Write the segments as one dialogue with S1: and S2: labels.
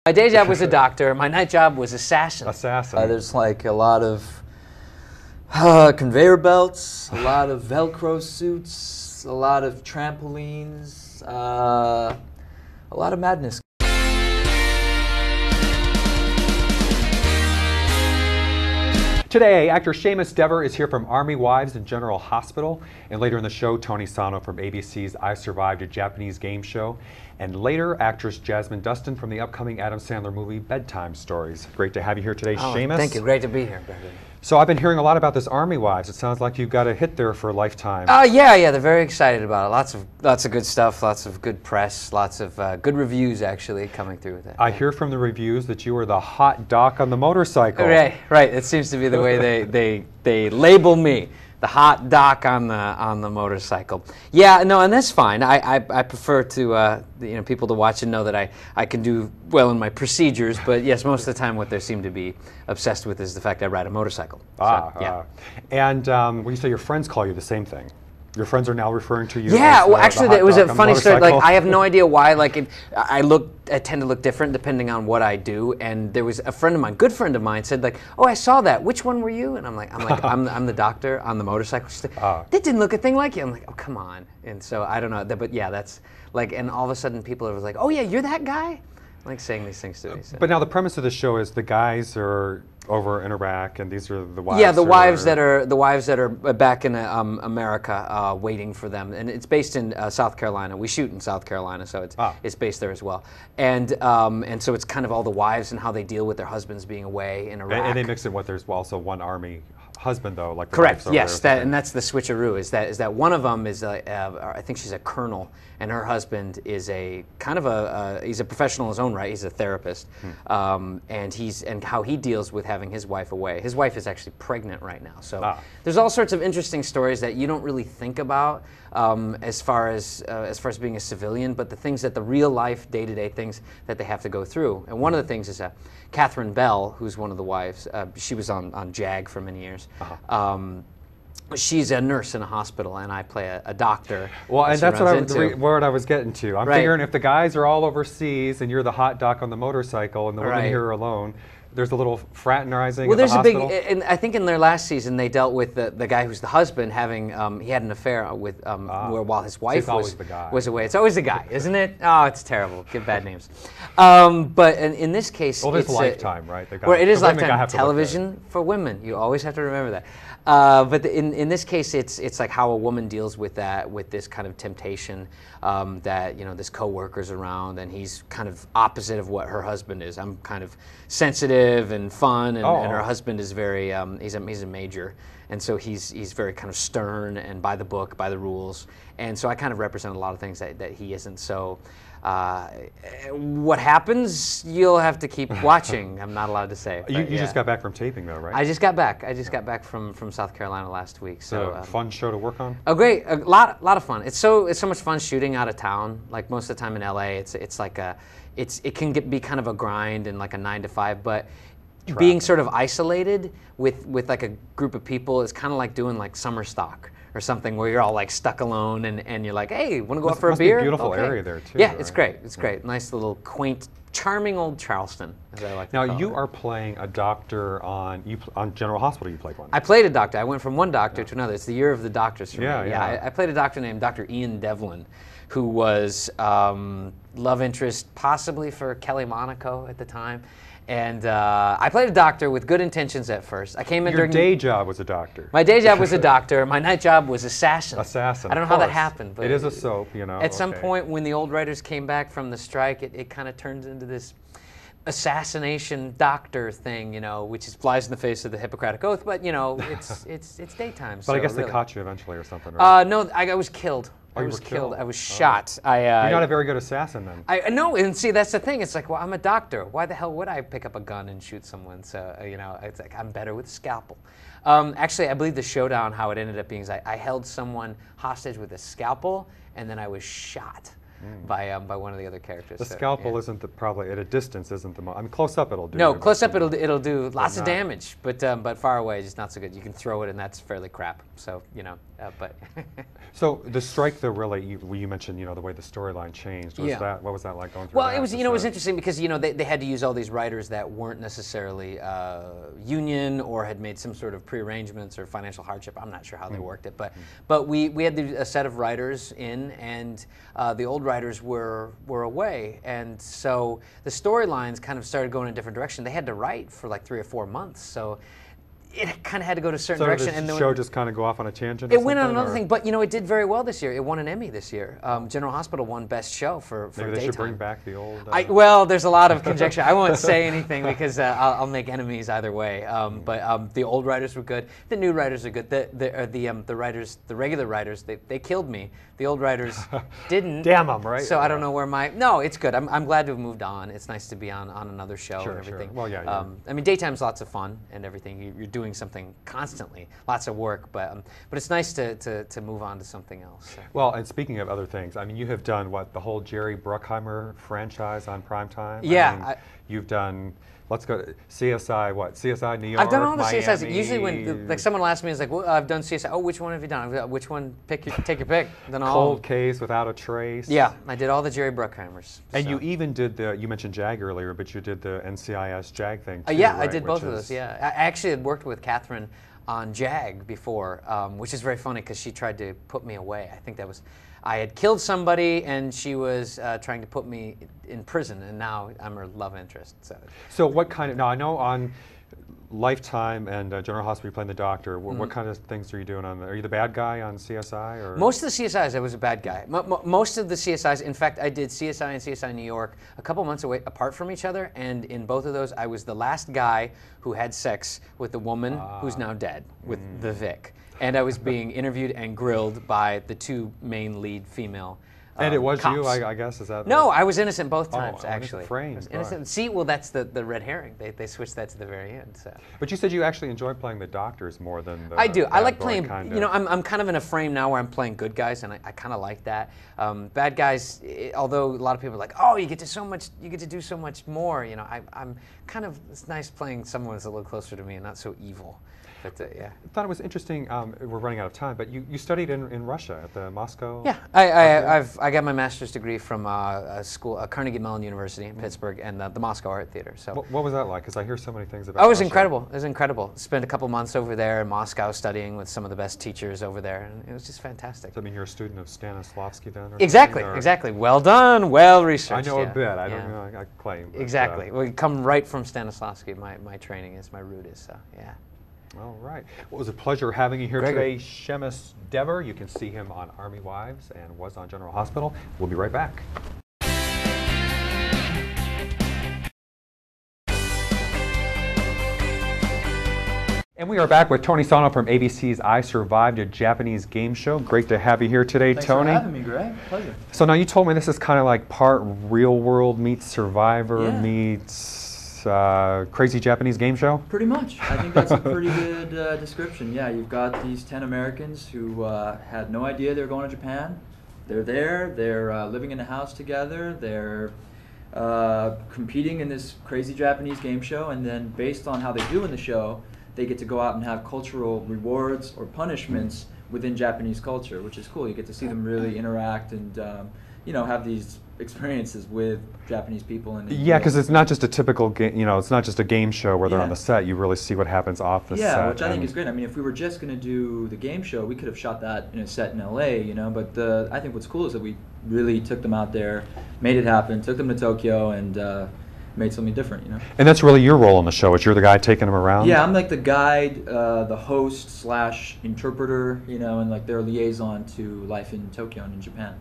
S1: My day job was a doctor. My night job was assassin.
S2: Assassin.
S3: There's like a lot of conveyor belts, a lot of Velcro suits, a lot of trampolines, a lot of madness.
S2: Today, actor Seamus Dever is here from Army Wives and General Hospital, and later in the show, Tony Sano from ABC's I Survived a Japanese Game Show, and later, actress Jasmine Dustin from the upcoming Adam Sandler movie Bedtime Stories. Great to have you here today, Seamus.
S1: Thank you. Great to be here, Gregory.
S2: So I've been hearing a lot about this Army Wives. It sounds like you've got a hit there for a lifetime.
S1: Yeah, they're very excited about it. Lots of good stuff, lots of good press, lots of good reviews actually coming through with it.
S2: I hear from the reviews that you were the hot doc on the motorcycle.
S1: Right. It seems to be the way they label me, the hot doc on the motorcycle. Yeah, no, and that's fine. I prefer to people to watch and know that I can do well in my procedures. But yes, most of the time, what they seem to be obsessed with is the fact I ride a motorcycle.
S2: And when you say your friends call you the same thing, your friends are now referring to you.
S1: Yeah,
S2: as,
S1: well, actually, it was a funny story. Like, I have no idea why. Like, I tend to look different depending on what I do. And there was a friend of mine, good friend of mine, said like, "Oh, I saw that. Which one were you?" And I'm like, I'm the doctor on the motorcycle. She's like, "That didn't look a thing like you." I'm like, "Oh, come on." And so I don't know, but yeah, that's like, and all of a sudden people are like, "Oh yeah, you're that guy," like saying these things to me. So.
S2: But now the premise of the show is the guys are over in Iraq, and these are the wives.
S1: Yeah, the wives that are back in America waiting for them, and it's based in South Carolina. We shoot in South Carolina, so it's based there as well. And so it's kind of all the wives and how they deal with their husbands being away in Iraq.
S2: And they mix it with there's also one Army husband though, like the
S1: correct. Yes, and that's the switcheroo. Is that one of them is I think she's a colonel, and her husband is a kind of he's a professional in his own right. He's a therapist, and how he deals with having his wife away. His wife is actually pregnant right now, so there's all sorts of interesting stories that you don't really think about as far as being a civilian, but the real life, day-to-day things that they have to go through. And one of the things is Catherine Bell, who's one of the wives. She was on JAG for many years. She's a nurse in a hospital, and I play a doctor.
S2: Well, and that's what I was getting to. I'm figuring if the guys are all overseas and you're the hot doc on the motorcycle and the women here are alone, there's a little fraternizing.
S1: Well,
S2: at the hospital.
S1: and I think in their last season they dealt with the guy who's the husband having he had an affair with while his wife was away. It's always the guy, isn't it? Oh, it's terrible. Give bad names. But in this case,
S2: it's Lifetime, right?
S1: It is Lifetime television for women. You always have to remember that. But in this case, it's like how a woman deals with this kind of temptation that this coworker's around, and he's kind of opposite of what her husband is. I'm kind of sensitive and fun, and her husband is very he's a major, and so he's very kind of stern and by the book, by the rules, and so I kind of represent a lot of things that he isn't. So what happens, you'll have to keep watching. I'm not allowed to say.
S2: You just got back from taping though, right?
S1: I just got back. I just got back from South Carolina last week. So
S2: fun show to work on.
S1: Oh, great! A lot of fun. It's so much fun shooting out of town. Like most of the time in LA, it's like it can be kind of a grind and like a 9 to 5, but being sort of isolated with like a group of people is kind of like doing like summer stock or something where you're all like stuck alone and you're like, hey, want to go out for a beer?
S2: Be a beautiful area there too.
S1: Yeah, right? It's great. It's great. Nice little quaint, charming old Charleston, as I like to call it.
S2: Now you are playing a doctor on General Hospital. You played one.
S1: I played a doctor. I went from one doctor to another. It's the year of the doctors for me. I played a doctor named Dr. Ian Devlin, who was love interest possibly for Kelly Monaco at the time. And I played a doctor with good intentions at first. I came in
S2: Your day job was a doctor.
S1: My day job was a doctor. My night job was assassin.
S2: Assassin.
S1: I don't know how that happened, but
S2: it is a soap,
S1: At some point, when the old writers came back from the strike, it kind of turns into this assassination doctor thing, which flies in the face of the Hippocratic Oath. But it's daytime.
S2: But I guess they caught you eventually or something, right?
S1: No, I was killed. I was killed. I was shot.
S2: You're not a very good assassin then.
S1: No, and see, that's the thing. It's like, well, I'm a doctor. Why the hell would I pick up a gun and shoot someone? So, it's like I'm better with a scalpel. Actually, I believe the showdown, how it ended up being is I held someone hostage with a scalpel, and then I was shot. by one of the other characters.
S2: The
S1: So,
S2: scalpel
S1: yeah.
S2: isn't probably at a distance isn't the most. I mean, close up it'll do.
S1: No,
S2: but
S1: close up it'll do lots of
S2: not-
S1: damage, but far away just not so good. You can throw it and that's fairly crap. So but
S2: So the strike, though, really, you mentioned, the way the storyline changed. Was
S1: Yeah.
S2: that, what was that like going through?
S1: well,
S2: that?
S1: it was it was interesting because they had to use all these writers that weren't necessarily union or had made some sort of prearrangements or financial hardship. I'm not sure how they worked it, but we had a set of writers in, and the old writers were away, and so the storylines kind of started going in a different direction. They had to write for like 3 or 4 months, so it kind of had to go to a certain direction.
S2: Did
S1: and
S2: the
S1: then
S2: show just kind of go off on a tangent?
S1: it went on another thing, but it did very well this year. It won an Emmy this year. General Hospital won Best Show for
S2: Maybe
S1: daytime.
S2: they should bring back the old.
S1: Well, there's a lot of conjecture. I won't say anything because I'll make enemies either way. But the old writers were good. The new writers are good. The writers, the regular writers, they killed me. The old writers didn't.
S2: Damn them, right?
S1: So I don't know where no, it's good. I'm glad to have moved on. It's nice to be on another show
S2: Sure,
S1: and everything.
S2: sure. Well, yeah.
S1: I mean, daytime's lots of fun and everything. You're doing something constantly, lots of work. But it's nice to move on to something else. So.
S2: Well, and speaking of other things, I mean, you have done the whole Jerry Bruckheimer franchise on primetime?
S1: Yeah.
S2: I mean, you've done, let's go, CSI, CSI New York,
S1: I've done all the
S2: Miami.
S1: CSIs. Usually when someone will ask me, it's like, well, I've done CSI. Oh, which one have you done? Which one? Take your pick. Then all.
S2: Cold Case, Without a Trace.
S1: Yeah, I did all the Jerry Bruckheimers.
S2: And
S1: so.
S2: you even did you mentioned JAG earlier, but you did the NCIS JAG thing too,
S1: Yeah, I
S2: right?
S1: did both of those, yeah. I actually had worked with Catherine on JAG before, which is very funny because she tried to put me away. I think I had killed somebody and she was trying to put me in prison, and now I'm her love interest.
S2: So what kind of, now I know on Lifetime and General Hospital, you're playing the doctor. What kind of things are you doing on? Are you the bad guy on CSI? Or?
S1: Most of the CSIs, I was a bad guy. Most of the CSIs, in fact, I did CSI and CSI New York a couple months away, apart from each other, and in both of those, I was the last guy who had sex with the woman who's now dead, with the Vic. And I was being interviewed and grilled by the two main lead female
S2: and it was
S1: cops.
S2: you, I guess, is that?
S1: No, I was innocent both times,
S2: innocent
S1: actually.
S2: frame,
S1: I was innocent. See, well, that's the red herring. They switched that to the very end. So.
S2: But you said you actually enjoy playing the doctors more than the
S1: I do. I
S2: bad
S1: like
S2: boy
S1: playing,
S2: kind
S1: I'm kind of in a frame now where I'm playing good guys, and I kind of like that. Bad guys, although a lot of people are like, oh, you get to do so much more, I'm kind of, it's nice playing someone that's a little closer to me and not so evil. But, yeah.
S2: I thought it was interesting, we're running out of time, but you studied in Russia at the Moscow?
S1: Yeah, I got my master's degree from a school, Carnegie Mellon University in Pittsburgh, and the Moscow Art Theater. So
S2: what was that like? Because I hear so many things about
S1: it was
S2: Russia.
S1: incredible. It was incredible. Spent a couple months over there in Moscow studying with some of the best teachers over there, and it was just fantastic.
S2: So, I mean, you're a student of Stanislavski then? Or
S1: Exactly,
S2: something, or?
S1: exactly. Well done, well researched.
S2: I know
S1: yeah.
S2: a bit. I
S1: Yeah.
S2: don't know. I claim. But,
S1: Exactly. We come right from Stanislavski. My training is, my root is, so yeah.
S2: All right. Well, it was a pleasure having you here
S1: Gregory.
S2: today, Seamus Dever. You can see him on Army Wives and was on General Hospital. We'll be right back. And we are back with Tony Sano from ABC's I Survived a Japanese Game Show. Great to have you here today,
S3: Thanks
S2: Tony.
S3: for having me, Greg. Pleasure.
S2: So now you told me this is kind of like part real world meets Survivor
S3: Yeah.
S2: meets crazy Japanese game show?
S3: Pretty much. I think that's a pretty good description. Yeah, you've got these 10 Americans who had no idea they were going to Japan. They're there. They're living in a house together. They're competing in this crazy Japanese game show, and then based on how they do in the show, they get to go out and have cultural rewards or punishments within Japanese culture, which is cool. You get to see them really interact and have these experiences with Japanese people. And
S2: Yeah, because it's not just a typical game. It's not just a game show where they're on
S3: Yeah.
S2: the set. You really see what happens off the set.
S3: Yeah, which I think
S2: and-
S3: is great. I mean, if we were just going to do the game show, we could have shot that in a set in LA, But I think what's cool is that we really took them out there, made it happen, took them to Tokyo, and made something different,
S2: And that's really your role on the show. Is you're the guy taking them around?
S3: Yeah, I'm like the guide, the host / interpreter, and like their liaison to life in Tokyo and in Japan.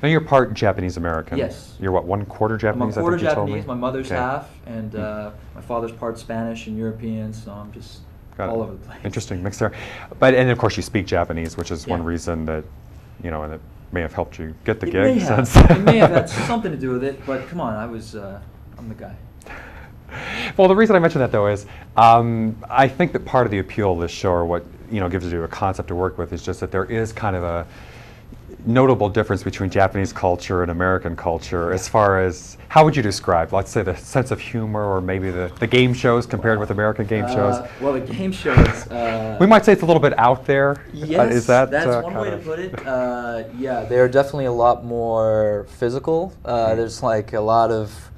S2: Now you're part Japanese American.
S3: Yes.
S2: You're what, 1/4 Japanese?
S3: I'm a quarter
S2: I think you told me?
S3: Japanese, my mother's
S2: Okay.
S3: half, and my father's part Spanish and European, so I'm just
S2: Got
S3: all
S2: it.
S3: over the place.
S2: Interesting mix there. And of course you speak Japanese, which is one
S3: Yeah.
S2: reason that, and it may have helped you get the
S3: It
S2: gig.
S3: may have.
S2: since-
S3: It may have had something to do with it, but come on, I'm the guy.
S2: Well, the reason I mention that though is I think that part of the appeal of this show, or what gives you a concept to work with, is just that there is kind of notable difference between Japanese culture and American culture as far as, how would you describe, let's say, the sense of humor or maybe the game shows compared with American game shows?
S3: Well, the game shows...
S2: we might say it's a little bit out there.
S3: Yes,
S2: is that,
S3: that's one way to put it. Yeah, they're definitely a lot more physical. There's like a lot of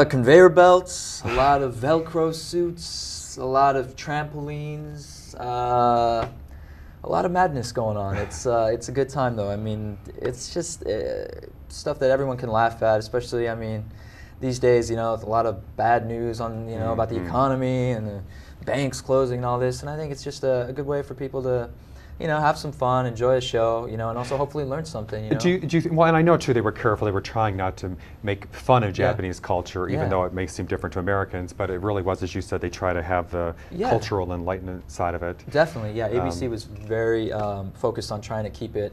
S3: conveyor belts, a lot of Velcro suits, a lot of trampolines, a lot of madness going on. It's a good time though. I mean, it's just stuff that everyone can laugh at, especially, I mean, these days, you know, a lot of bad news on, you know, about the economy and the banks closing and all this, and I think it's just a good way for people to, you know, have some fun, enjoy a show, you know, and also hopefully learn something, you know.
S2: Do you well, and I know too they were careful, they were trying not to make fun of Japanese culture, even though it may seem different to Americans, but it really was, as you said, they try to have the cultural enlightenment side of it.
S3: Definitely, yeah. ABC was very focused on trying to keep it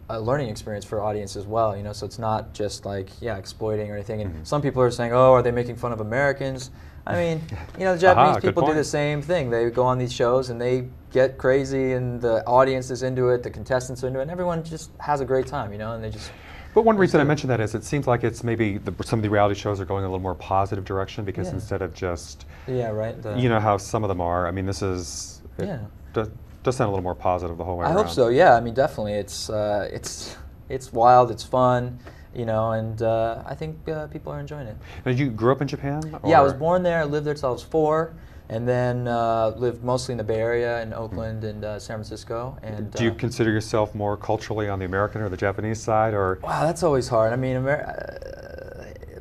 S3: a learning experience for audience as well, you know, so it's not just like, exploiting or anything. And some people are saying, oh, are they making fun of Americans? I mean, you know, the Japanese people do the same thing. They go on these shows and they get crazy, and the audience is into it, the contestants are into it, and everyone just has a great time, you know, and they just...
S2: But one reason I mention that is it seems like it's maybe some of the reality shows are going a little more positive direction, because instead of just... you know how some of them are. I mean, this is... does sound a little more positive the whole way around.
S3: I hope so, yeah. I mean, definitely. It's wild, it's fun. You know, and I think people are enjoying it.
S2: Now, you grew up in Japan?
S3: Yeah, I was born there. I lived there till I was 4, and then lived mostly in the Bay Area, in Oakland and San Francisco. And
S2: do you consider yourself more culturally on the American or the Japanese side, or?
S3: Wow, that's always hard. I mean,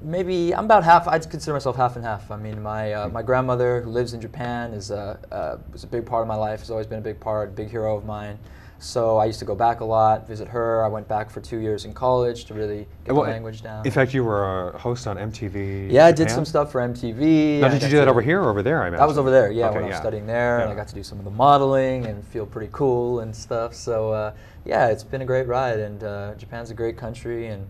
S3: maybe I'm about half. I'd consider myself half and half. I mean, my grandmother, who lives in Japan, was a big part of my life. Has always been a big part, big hero of mine. So I used to go back a lot, visit her. I went back for 2 years in college to really get the language down.
S2: In fact, you were a host on MTV.
S3: Yeah, I did some stuff for MTV.
S2: Now, did you do that over here or over there, I imagine?
S3: I was over there, yeah, when I was studying there, and I got to do some of the modeling and feel pretty cool and stuff. So yeah, it's been a great ride, and Japan's a great country, and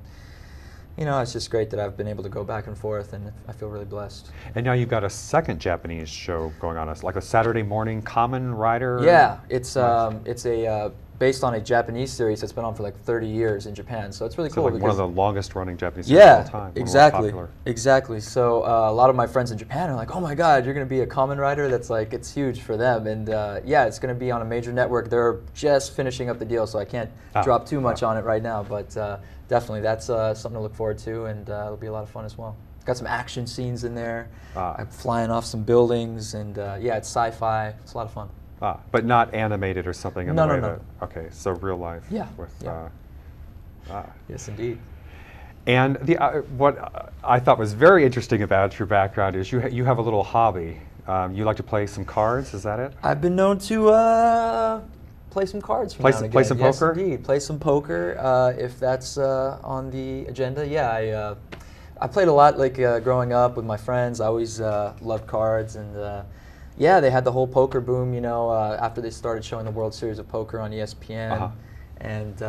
S3: you know, it's just great that I've been able to go back and forth, and I feel really blessed.
S2: And now you've got a second Japanese show going on, like a Saturday morning Kamen Rider?
S3: Yeah, it's based on a Japanese series that's been on for like 30 years in Japan, so it's really cool.
S2: Like one of the longest running Japanese series of all time.
S3: Exactly. So a lot of my friends in Japan are like, oh my God, you're going to be a Kamen Rider? That's like, it's huge for them. And yeah, it's going to be on a major network. They're just finishing up the deal, so I can't drop too much on it right now, but definitely that's something to look forward to, and it'll be a lot of fun as well. Got some action scenes in there. I'm flying off some buildings, and yeah, it's sci-fi. It's a lot of fun.
S2: But not animated or something in the way that... Okay, so real life.
S3: Yeah. Yes, indeed.
S2: And what I thought was very interesting about your background is you have a little hobby. You like to play some cards, is that it?
S3: I've been known to play some cards from now and again.
S2: Play some poker?
S3: Yes, indeed. Play some poker, if that's on the agenda. Yeah, I played a lot like growing up with my friends. I always loved cards, and yeah, they had the whole poker boom, you know, after they started showing the World Series of Poker on ESPN. And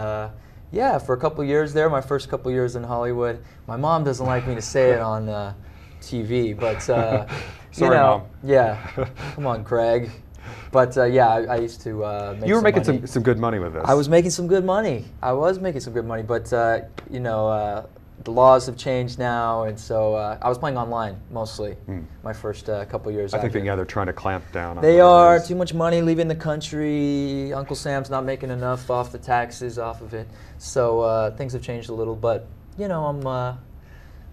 S3: yeah, for a couple years there, my first couple years in Hollywood, my mom doesn't like me to say it on TV, but
S2: sorry,
S3: you know,
S2: Mom.
S3: Yeah, come on, Greg. But yeah, I used to make
S2: You were
S3: some
S2: making
S3: money.
S2: some good money with this.
S3: I was making some good money. I was making some good money, but you know, the laws have changed now, and so I was playing online mostly my first couple years.
S2: I think they're trying to clamp down on
S3: They are. Too much money leaving the country. Uncle Sam's not making enough off the taxes off of it. So things have changed a little, but you know,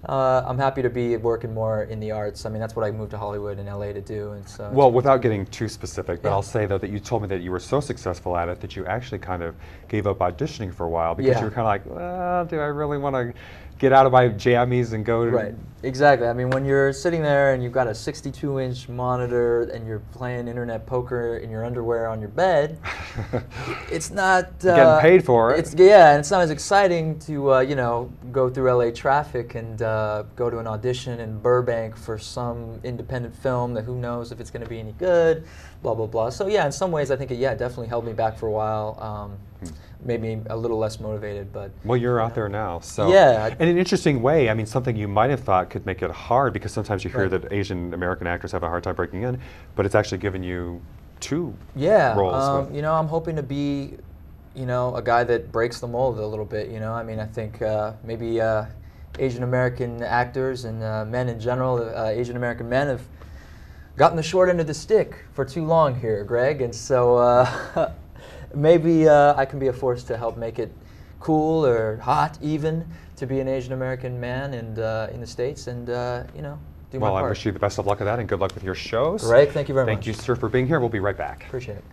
S3: I'm happy to be working more in the arts. I mean, that's what I moved to Hollywood and LA to do. And so
S2: well, without getting too specific, but I'll say though that you told me that you were so successful at it that you actually kind of gave up auditioning for a while because you were kind of like, well, do I really want to get out of my jammies and go to...
S3: Right, exactly. I mean, when you're sitting there and you've got a 62-inch monitor and you're playing internet poker in your underwear on your bed, it's not...
S2: You're getting paid for it.
S3: Yeah, and it's not as exciting to, you know, go through LA traffic and go to an audition in Burbank for some independent film that who knows if it's going to be any good, blah, blah, blah. So yeah, in some ways I think it, definitely held me back for a while. Made me a little less motivated, but...
S2: Well, you're out there now, so...
S3: Yeah.
S2: In an interesting way, I mean, something you might have thought could make it hard, because sometimes you hear that Asian American actors have a hard time breaking in, but it's actually given you two roles.
S3: You know, I'm hoping to be you know, a guy that breaks the mold a little bit, you know. I mean, I think maybe Asian American actors and men in general, Asian American men have gotten the short end of the stick for too long here, Greg, and so maybe I can be a force to help make it cool or hot even to be an Asian American man and in the States, and you know, do my part.
S2: Well, I wish you the best of luck with that and good luck with your shows.
S3: Greg, thank you very much.
S2: Thank you, sir, for being here. We'll be right back.
S3: Appreciate it.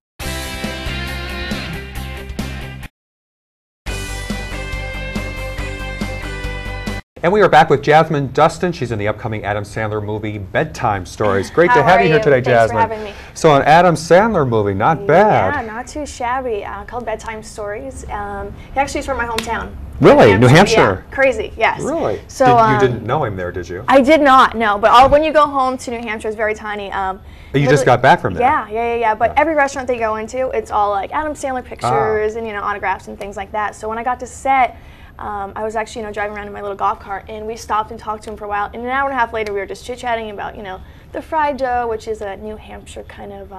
S2: And we are back with Jasmine Dustin. She's in the upcoming Adam Sandler movie, Bedtime Stories. Great to have you here today, Jasmine.
S4: Thanks for having me.
S2: So an Adam Sandler movie, not bad.
S4: Yeah, not too shabby. Called Bedtime Stories. He actually is from my hometown.
S2: Really? New Hampshire?
S4: Yeah, crazy, yes.
S2: Really?
S4: So
S2: you didn't know him there, did you?
S4: I did not, no. But when you go home to New Hampshire, it's very tiny.
S2: You just got back from there?
S4: Yeah. But every restaurant they go into, it's all like Adam Sandler pictures and, you know, autographs and things like that. So when I got to set, I was actually, you know, driving around in my little golf cart, and we stopped and talked to him for a while. And an hour and a half later, we were just chit-chatting about, you know, the fried dough, which is a New Hampshire kind of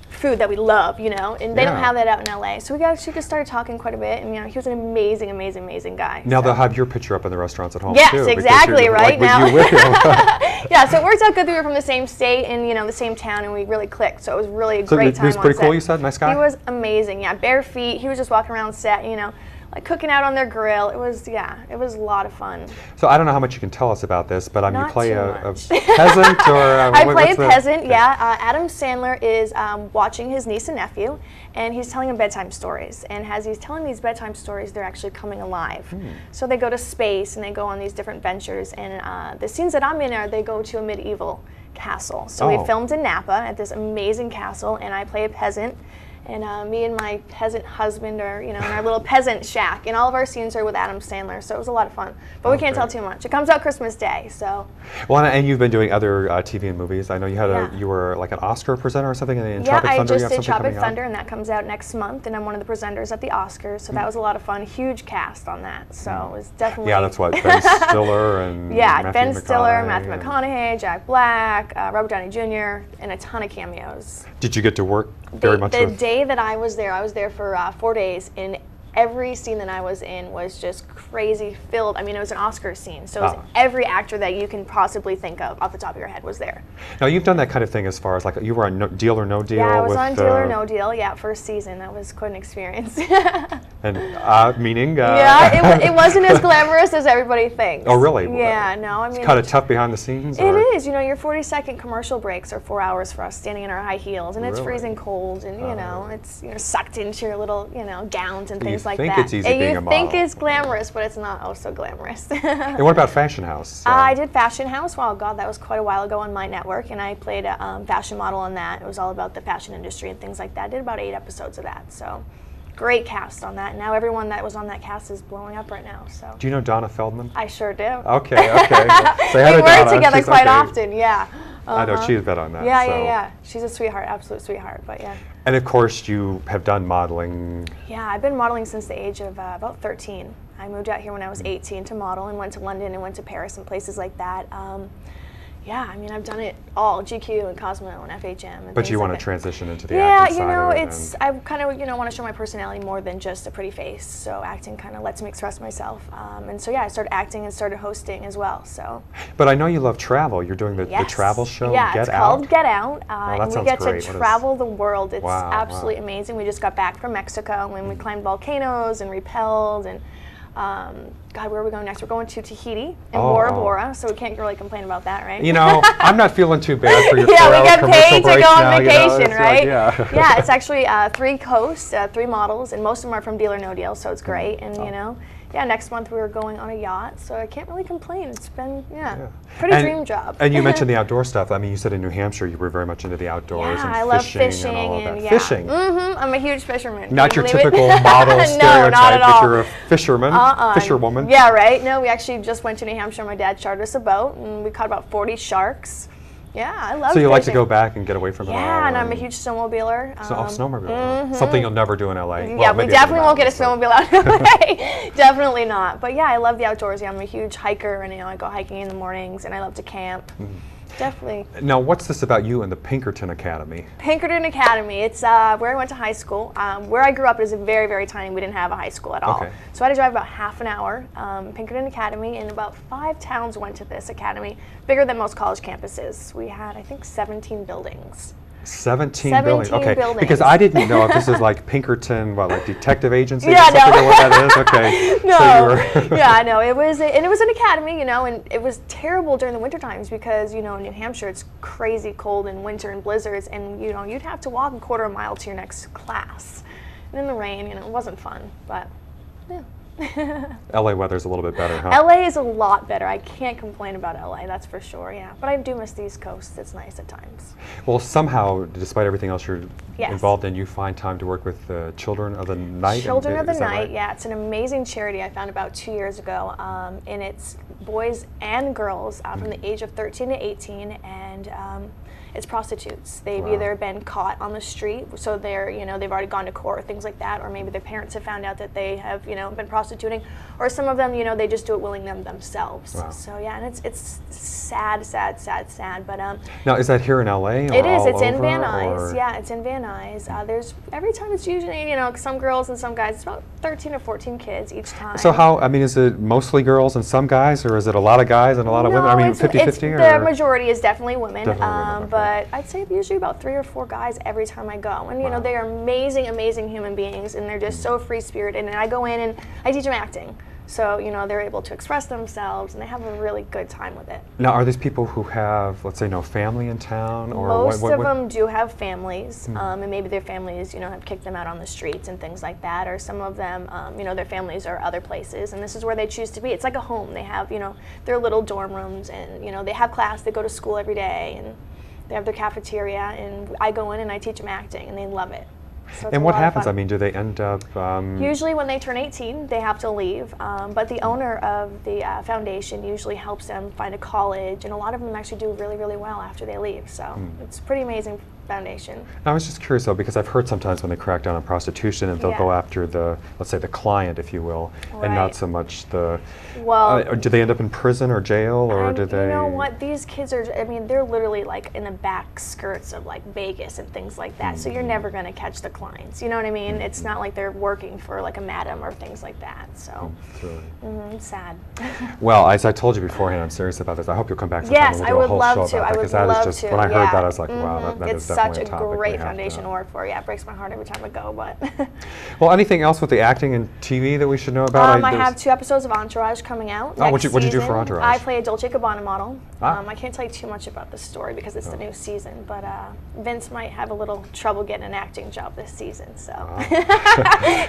S4: food that we love, you know, and they don't have that out in LA. So we actually just started talking quite a bit, and, you know, he was an amazing, amazing, amazing guy.
S2: Now they'll have your picture up in the restaurants at home,
S4: yes,
S2: too.
S4: Yes, exactly, right?
S2: Like,
S4: now.
S2: with you.
S4: Yeah, so it worked out good that we were from the same state and, you know, the same town, and we really clicked. So it was really a great time on set.
S2: He was pretty cool, you said? Nice guy?
S4: He was amazing, yeah. Bare feet. He was just walking around set, you know, like cooking out on their grill. It was, yeah, it was a lot of fun.
S2: So I don't know how much you can tell us about this, but you play a
S4: peasant
S2: or
S4: I play a peasant, yeah. Adam Sandler is watching his niece and nephew, and he's telling them bedtime stories. And as he's telling these bedtime stories, they're actually coming alive. So they go to space and they go on these different ventures. And the scenes that I'm in are they go to a medieval castle. So we filmed in Napa at this amazing castle, and I play a peasant. And me and my peasant husband are, you know, in our little peasant shack. And all of our scenes are with Adam Sandler, so it was a lot of fun. But we can't tell too much. It comes out Christmas Day, so.
S2: Well, and you've been doing other TV and movies. I know you had you were like an Oscar presenter or something in Tropic Thunder.
S4: Yeah, I just did Tropic Thunder, and that comes out next month. And I'm one of the presenters at the Oscars, so that was a lot of fun. Huge cast on that, so it was definitely.
S2: Yeah, that's what Ben Stiller and
S4: Ben Stiller, Matthew McConaughey, Jack Black, Robert Downey Jr., and a ton of cameos.
S2: Did you get to work very much?
S4: The day that I was there for 4 days, and every scene that I was in was just crazy filled. I mean, it was an Oscar scene, so it was every actor that you can possibly think of off the top of your head was there.
S2: Now, you've done that kind of thing as far as, like, you were on Deal or No Deal?
S4: Yeah, I was on Deal or No Deal, first season. That was quite an experience.
S2: And meaning?
S4: Yeah, it wasn't as glamorous as everybody thinks.
S2: Oh, really?
S4: Yeah, no, I mean.
S2: It's kind of tough behind the scenes?
S4: It is. You know, your 40-second commercial breaks are 4 hours for us standing in our high heels, and it's freezing cold, and, you know, it's, you know, sucked into your little, you know, gowns and things like that.
S2: You think it's easy being a model.
S4: You think it's glamorous, but it's not so glamorous.
S2: And what about Fashion House?
S4: I did Fashion House. Wow, God, that was quite a while ago on my network, and I played a fashion model on that. It was all about the fashion industry and things like that. I did about 8 episodes of that, so great cast on that. Now everyone that was on that cast is blowing up right now. So. Do
S2: you know Donna Feldman?
S4: I sure do.
S2: Okay. Say hi to
S4: we work
S2: Donna.
S4: together quite often, yeah.
S2: I know she's been on that.
S4: Yeah. She's a sweetheart, absolute sweetheart, but yeah.
S2: And of course, you have done modeling.
S4: Yeah, I've been modeling since the age of about 13. I moved out here when I was 18 to model, and went to London and went to Paris and places like that. Yeah, I mean, I've done it all, GQ and Cosmo and FHM. And
S2: but you want to transition into the acting side?
S4: Yeah, you know, I kind of, you know, want to show my personality more than just a pretty face. So acting kind of lets me express myself. And so, yeah, I started acting and started hosting as well, so.
S2: But I know you love travel. You're doing the travel show, Get Out?
S4: Yeah, it's called Get Out.
S2: And
S4: we get to travel the world. It's absolutely amazing. We just got back from Mexico, and we climbed volcanoes and rappelled, and God, where are we going next? We're going to Tahiti and Bora Bora, so we can't really complain about that, right?
S2: You know, I'm not feeling too bad for your
S4: we get paid to go on vacation,
S2: you know,
S4: right?
S2: Like,
S4: yeah, it's actually 3 coasts, 3 models, and most of them are from Deal or No Deal, so it's great. And you know, next month we were going on a yacht, so I can't really complain. It's been pretty dream job.
S2: And you mentioned the outdoor stuff. I mean, you said in New Hampshire you were very much into the outdoors and
S4: I love fishing
S2: and all of that.
S4: Fishing? I'm a huge fisherman.
S2: Not your typical model stereotype,
S4: no, not at all.
S2: But you're a fisherman, fisherwoman.
S4: Yeah, right. No, we actually just went to New Hampshire. My dad chartered us a boat, and we caught about 40 sharks. Yeah, I love
S2: So you
S4: fishing.
S2: Like to go back and get away from it all?
S4: Yeah, and I'm a huge snowmobiler.
S2: Snowmobiler. Something you'll never do in LA.
S4: Yeah,
S2: well,
S4: we definitely won't get a snowmobile out in LA. Definitely not. But yeah, I love the outdoors. Yeah, I'm a huge hiker, and you know, I go hiking in the mornings, and I love to camp. Definitely.
S2: Now, what's this about you and the Pinkerton Academy?
S4: Pinkerton Academy. It's where I went to high school. Where I grew up is very, very tiny. We didn't have a high school at all.
S2: Okay.
S4: So I had to drive about half an hour. Pinkerton Academy, and about 5 towns went to this academy. Bigger than most college campuses. We had, I think, 17 buildings.
S2: 17 buildings. Okay,
S4: buildings.
S2: because I didn't know if this is like Pinkerton, what, like detective agency
S4: Yeah,
S2: or something,
S4: no.
S2: or what that is. Okay.
S4: No.
S2: So you were
S4: Yeah, no. It was an academy, you know, and it was terrible during the winter times because, you know, in New Hampshire it's crazy cold in winter and blizzards, and you know you'd have to walk a quarter of a mile to your next class, and in the rain, you know, it wasn't fun, but yeah.
S2: LA weather's a little bit better, huh?
S4: LA is a lot better. I can't complain about LA, that's for sure, yeah. But I do miss the East Coast. It's nice at times.
S2: Well, somehow, despite everything else you're
S4: Yes.
S2: involved in, you find time to work with the Children of the Night?
S4: Children of the
S2: is that
S4: Night,
S2: right?
S4: yeah. It's an amazing charity I found about 2 years ago. And it's boys and girls from the age of 13 to 18, and it's prostitutes. They've
S2: Wow.
S4: either been caught on the street, so they're, you know, they've already gone to court or things like that, or maybe their parents have found out that they have, you know, been prostituting, or some of them, you know, they just do it willingly themselves.
S2: Wow.
S4: So yeah, and it's sad, sad, sad, sad. But
S2: Now, is that here in LA? Or
S4: it is.
S2: all
S4: It's in
S2: over,
S4: Van Nuys.
S2: or-
S4: Yeah, it's in Van Nuys. There's every time it's usually, you know, some girls and some guys. It's about 13 or 14 kids each time.
S2: So how, I mean, is it mostly girls and some guys, or is it a lot of guys and a lot of women? I mean, 50-50?
S4: The majority is definitely women.
S2: Definitely women, okay.
S4: But I'd say usually about 3 or 4 guys every time I go. And, you know,
S2: Wow.
S4: they are amazing, amazing human beings, and they're just so free-spirited. And I go in and I teach them acting. So, you know, they're able to express themselves, and they have a really good time with it.
S2: Now, are these people who have, let's say, no family in town? Or
S4: Most of them do have families, and maybe their families, you know, have kicked them out on the streets and things like that, or some of them, you know, their families are other places, and this is where they choose to be. It's like a home. They have, you know, their little dorm rooms, and, you know, they have class, they go to school every day, and they have their cafeteria, and I go in and I teach them acting, and they love it. So it's
S2: And
S4: a
S2: what
S4: lot of
S2: happens?
S4: fun.
S2: I mean, do they end up...
S4: Usually when they turn 18, they have to leave, but the owner of the foundation usually helps them find a college, and a lot of them actually do really, really well after they leave, so it's a pretty amazing foundation.
S2: I was just curious, though, because I've heard sometimes when they crack down on prostitution, and they'll
S4: Yeah.
S2: go after the, let's say, the client, if you will, and not
S4: Right.
S2: so much the...
S4: Well,
S2: do they end up in prison or jail, or do they...
S4: You know what? These kids are, I mean, they're literally like in the back skirts of like Vegas and things like that, so you're never going to catch the clients. You know what I mean? It's not like they're working for like a madam or things like that, so
S2: It's really-
S4: it's sad.
S2: Well, as I told you beforehand, I'm serious about this. I hope you'll come back sometime
S4: Yes,
S2: and
S4: I
S2: we'll do a
S4: would
S2: whole
S4: love
S2: show
S4: to.
S2: about
S4: I
S2: that,
S4: would
S2: 'cause that is
S4: love
S2: just,
S4: to.
S2: when I heard
S4: yeah.
S2: that, I was like, wow, that
S4: It's
S2: is definitely
S4: such
S2: a
S4: a
S2: topic we
S4: great
S2: have to-
S4: foundation to work for. Yeah, it breaks my heart every time I go, but.
S2: Well, anything else with the acting and TV that we should know about?
S4: I
S2: there's-
S4: have 2 episodes of Entourage coming out.
S2: Oh, what'd you do
S4: next
S2: for Entourage?
S4: I play a Dolce & Gabbana model.
S2: Ah.
S4: I can't tell you too much about the story because it's the new season, but Vince might have a little trouble getting an acting job this season, so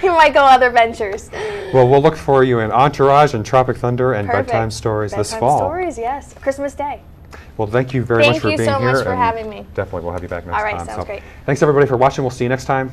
S4: he might go other ventures.
S2: Well, we'll look for you in Entourage and Tropic Thunder and
S4: Perfect.
S2: Bedtime Stories this
S4: Bedtime
S2: fall.
S4: Stories, yes. Christmas Day.
S2: Well, thank you very much
S4: Thank
S2: for
S4: you
S2: being
S4: so
S2: here.
S4: much for
S2: and
S4: having me.
S2: Definitely, we'll have you back next
S4: All right,
S2: time.
S4: sounds great.
S2: Thanks everybody for watching. We'll see you next time.